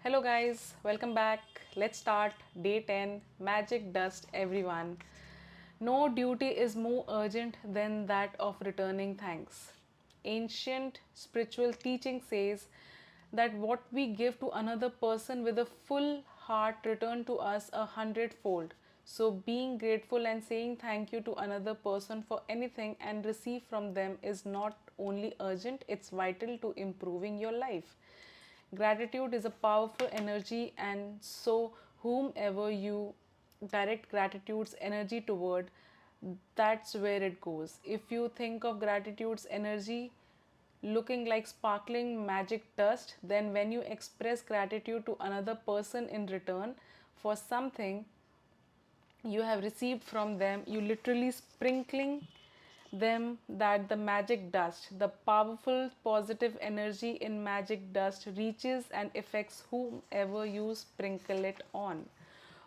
Hello, guys, welcome back. Let's start day 10 Magic Dust, everyone. No duty is more urgent than that of returning thanks. Ancient spiritual teaching says that what we give to another person with a full heart return to us a hundredfold. So, being grateful and saying thank you to another person for anything and receive from them is not only urgent, it's vital to improving your life. Gratitude is a powerful energy, and so, whomever you direct gratitude's energy toward, that's where it goes. If you think of gratitude's energy looking like sparkling magic dust, then when you express gratitude to another person in return for something you have received from them, you literally sprinkling them that the magic dust, the powerful positive energy in magic dust reaches and affects whomever you sprinkle it on.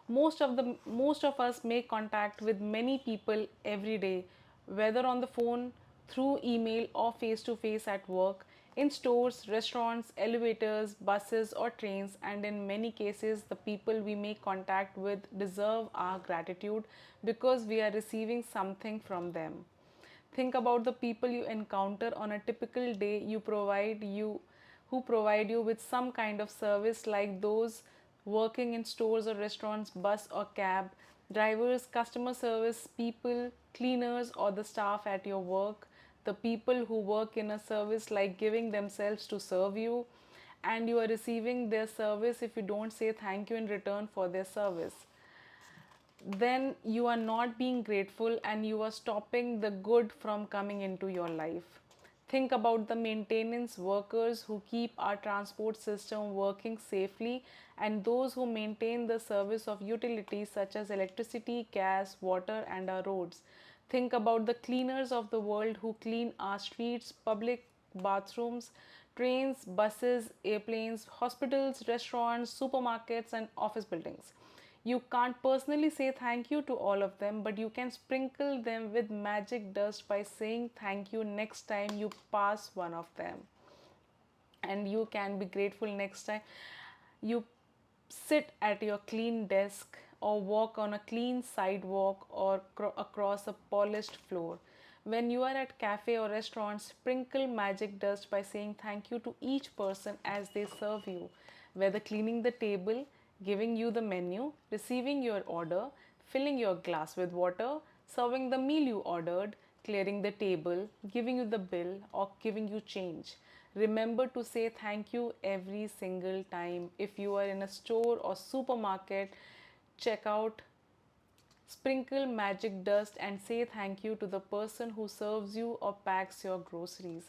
Most of us make contact with many people every day, whether on the phone, through email, or face to face at work, in stores, restaurants, elevators, buses, or trains. And in many cases, the people we make contact with deserve our gratitude because we are receiving something from them. Think about the people you encounter on a typical day who provide you with some kind of service, like those working in stores or restaurants, bus or cab drivers, customer service people, cleaners, or the staff at your work, the people who work in a service like giving themselves to serve you, and you are receiving their service. If you don't say thank you in return for their service, then you are not being grateful and you are stopping the good from coming into your life. Think about the maintenance workers who keep our transport system working safely and those who maintain the service of utilities such as electricity, gas, water, and our roads. Think about the cleaners of the world who clean our streets, public bathrooms, trains, buses, airplanes, hospitals, restaurants, supermarkets, and office buildings. You can't personally say thank you to all of them, but you can sprinkle them with magic dust by saying thank you next time you pass one of them. And you can be grateful next time you sit at your clean desk or walk on a clean sidewalk or across a polished floor. When you are at cafe or restaurant, sprinkle magic dust by saying thank you to each person as they serve you, whether cleaning the table, giving you the menu, receiving your order, filling your glass with water, serving the meal you ordered, clearing the table, giving you the bill, or giving you change. Remember to say thank you every single time. If you are in a store or supermarket, check out, sprinkle magic dust and say thank you to the person who serves you or packs your groceries.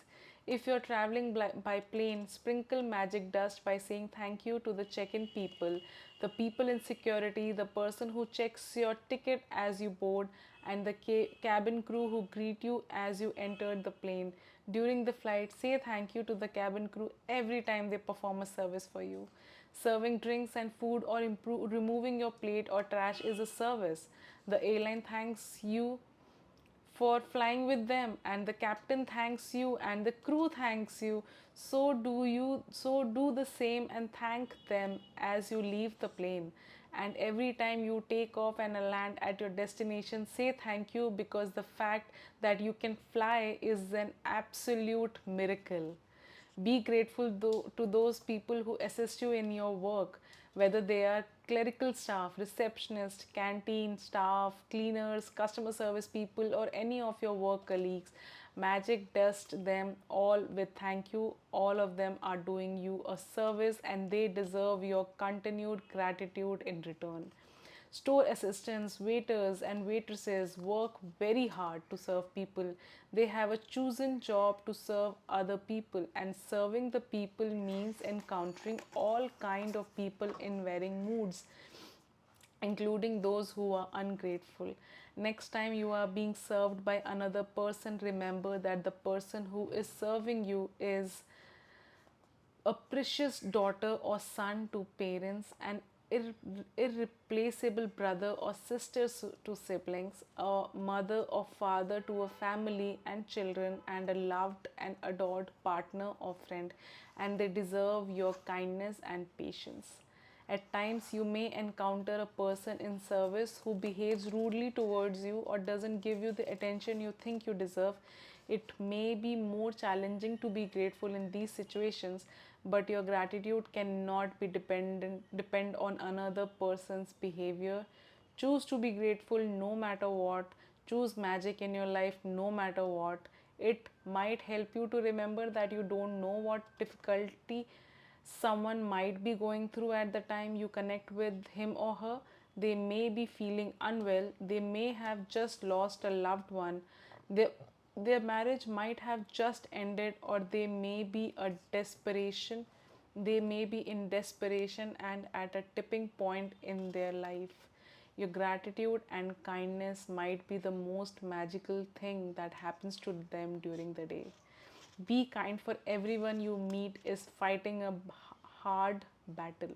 If you're traveling by plane, sprinkle magic dust by saying thank you to the check in people, the people in security, the person who checks your ticket as you board, and the cabin crew who greet you as you entered the plane. During the flight, say thank you to the cabin crew every time they perform a service for you. Serving drinks and food or removing your plate or trash is a service. The airline thanks you for flying with them, and the captain thanks you and the crew thanks you. So do the same and thank them as you leave the plane. And every time you take off and land at your destination, say thank you, because the fact that you can fly is an absolute miracle. Be grateful to those people who assist you in your work, whether they are clerical staff, receptionist, canteen staff, cleaners, customer service people, or any of your work colleagues. Magic dust them all with thank you. All of them are doing you a service and they deserve your continued gratitude in return. Store assistants, waiters, and waitresses work very hard to serve people. They have a chosen job to serve other people, and serving the people means encountering all kind of people in varying moods, including those who are ungrateful. Next time you are being served by another person, remember that the person who is serving you is a precious daughter or son to parents, and irreplaceable brother or sister to siblings, a mother or father to a family and children, and a loved and adored partner or friend, and they deserve your kindness and patience. At times, you may encounter a person in service who behaves rudely towards you or doesn't give you the attention you think you deserve. It may be more challenging to be grateful in these situations, but your gratitude cannot be depend on another person's behavior. Choose to be grateful no matter what. Choose magic in your life no matter what. It might help you to remember that you don't know what difficulty someone might be going through at the time you connect with him or her. They may be feeling unwell, they may have just lost a loved one, their, their marriage might have just ended, or they may be in desperation and at a tipping point in their life. Your gratitude and kindness might be the most magical thing that happens to them during the day. Be kind, for everyone you meet is fighting a hard battle.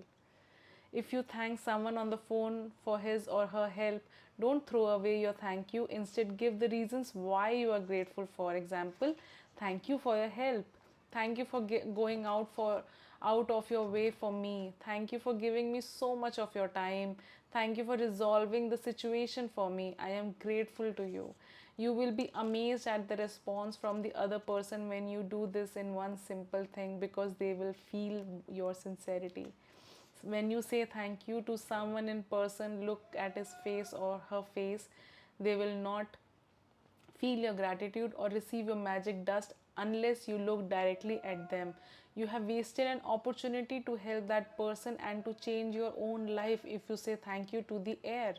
If you thank someone on the phone for his or her help, don't throw away your thank you. Instead, give the reasons why you are grateful. For example, thank you for your help. Thank you for going out of your way for me. Thank you for giving me so much of your time. Thank you for resolving the situation for me. I am grateful to you. You will be amazed at the response from the other person when you do this in one simple thing, because they will feel your sincerity. When you say thank you to someone in person, look at his face or her face. They will not feel your gratitude or receive your magic dust unless you look directly at them. You have wasted an opportunity to help that person and to change your own life if you say thank you to the air,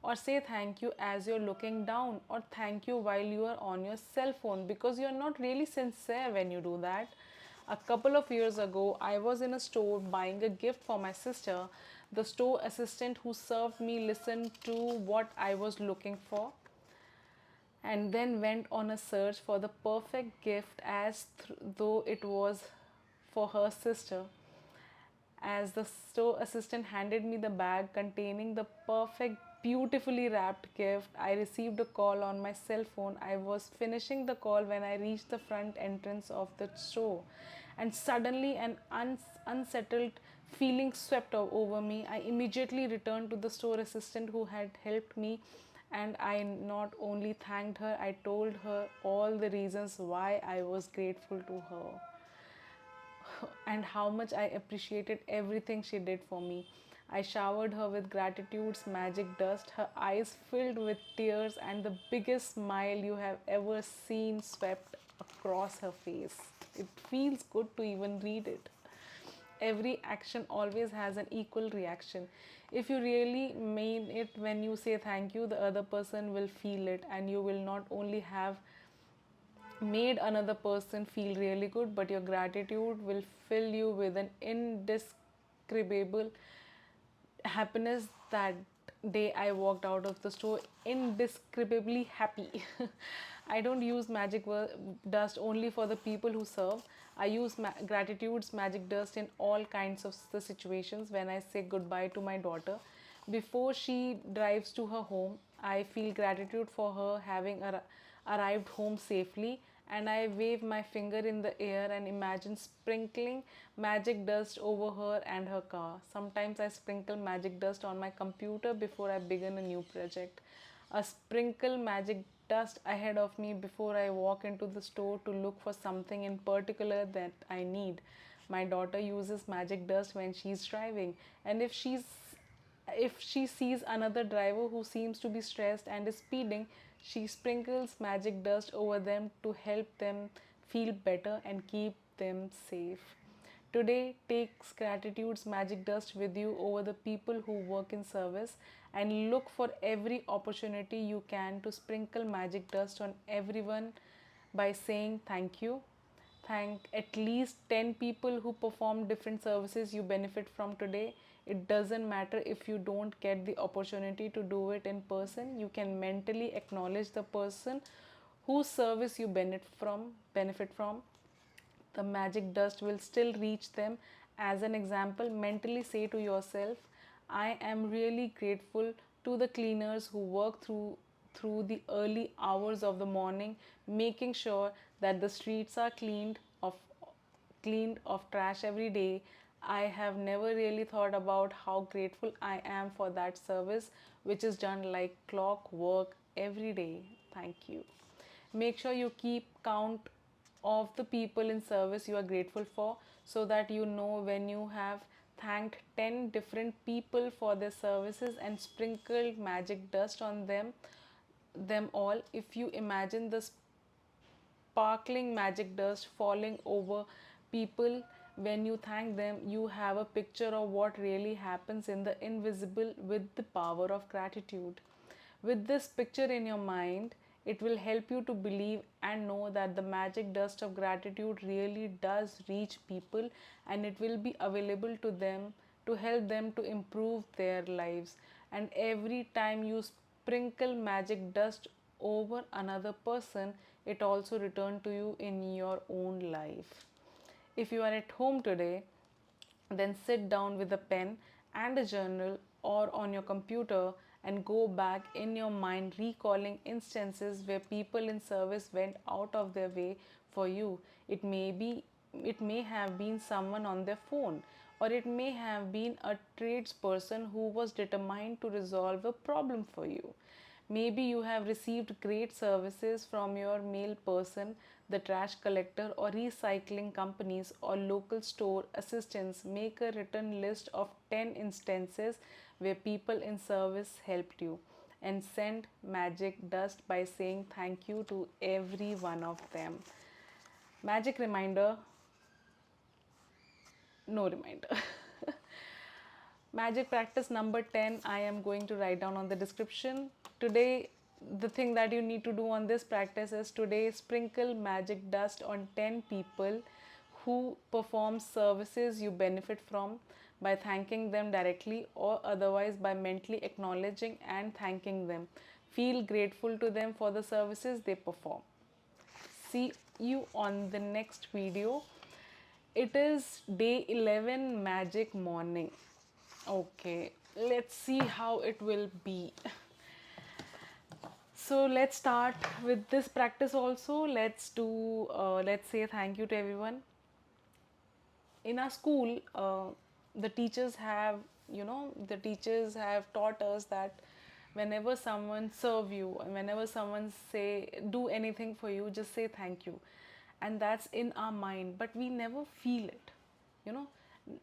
or say thank you as you're looking down, or thank you while you are on your cell phone, because you're not really sincere when you do that. A couple of years ago, I was in a store buying a gift for my sister. The store assistant who served me listened to what I was looking for and then went on a search for the perfect gift, as though it was for her sister. As the store assistant handed me the bag containing the perfect, beautifully wrapped gift, I received a call on my cell phone. I was finishing the call when I reached the front entrance of the store, and suddenly an unsettled feeling swept over me. I immediately returned to the store assistant who had helped me, and I not only thanked her, I told her all the reasons why I was grateful to her and how much I appreciated everything she did for me. I showered her with gratitude's magic dust. Her eyes filled with tears, and the biggest smile you have ever seen swept across her face. It feels good to even read it. Every action always has an equal reaction. If you really mean it when you say thank you, the other person will feel it, and you will not only have made another person feel really good, but your gratitude will fill you with an indescribable happiness. That day I walked out of the store indescribably happy. I don't use dust only for the people who serve. I use gratitude's magic dust in all kinds of the situations. When I say goodbye to my daughter before she drives to her home, I feel gratitude for her having arrived home safely, and I wave my finger in the air and imagine sprinkling magic dust over her and her car. Sometimes I sprinkle magic dust on my computer before I begin a new project. A sprinkle magic dust ahead of me before I walk into the store to look for something in particular that I need. My daughter uses magic dust when she's driving, and if she sees another driver who seems to be stressed and is speeding, she sprinkles magic dust over them to help them feel better and keep them safe. Today, take gratitude's magic dust with you over the people who work in service, and look for every opportunity you can to sprinkle magic dust on everyone by saying thank you. Thank at least 10 people who perform different services you benefit from today. It doesn't matter if you don't get the opportunity to do it in person. You can mentally acknowledge the person whose service you benefit from. The magic dust will still reach them. As an example, mentally say to yourself, I am really grateful to the cleaners who work through the early hours of the morning, making sure that the streets are cleaned of trash every day. I have never really thought about how grateful I am for that service, which is done like clockwork every day. Thank you. Make sure you keep count of the people in service you are grateful for, so that you know when you have thanked 10 different people for their services and sprinkled magic dust on them all. If you imagine the sparkling magic dust falling over people when you thank them, you have a picture of what really happens in the invisible with the power of gratitude. With this picture in your mind, it will help you to believe and know that the magic dust of gratitude really does reach people, and it will be available to them to help them to improve their lives. And every time you sprinkle magic dust over another person, it also returns to you in your own life. If you are at home today, then sit down with a pen and a journal or on your computer and go back in your mind, recalling instances where people in service went out of their way for you. It may have been someone on their phone, or it may have been a tradesperson who was determined to resolve a problem for you. Maybe you have received great services from your mail person, the trash collector, or recycling companies, or local store assistants. Make a written list of 10 instances where people in service helped you, and send magic dust by saying thank you to every one of them. Magic reminder, no reminder. Magic practice number 10, I am going to write down on the description. Today, the thing that you need to do on this practice is today sprinkle magic dust on 10 people who perform services you benefit from by thanking them directly or otherwise by mentally acknowledging and thanking them. Feel grateful to them for the services they perform. See you on the next video. It is day 11 magic morning. Okay, let's see how it will be. So let's start with this practice also. Let's say thank you to everyone. In our school, the teachers have, the teachers have taught us that whenever someone serve you and whenever someone say do anything for you, just say thank you. And that's in our mind, but we never feel it. you know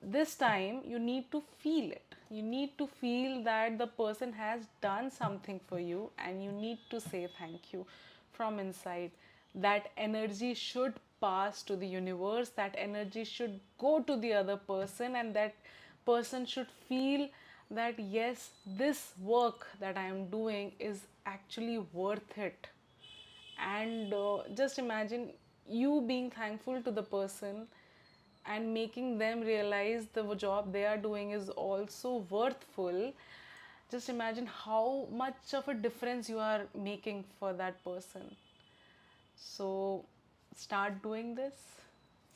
this time you need to feel it. You need to feel that the person has done something for you, and you need to say thank you from inside. That energy should pass to the universe, that energy should go to the other person, and that person should feel that yes, this work that I am doing is actually worth it. And just imagine you being thankful to the person and making them realize the job they are doing is also worthful. Just imagine how much of a difference you are making for that person. So start doing this.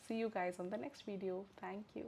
See you guys on the next video. Thank you.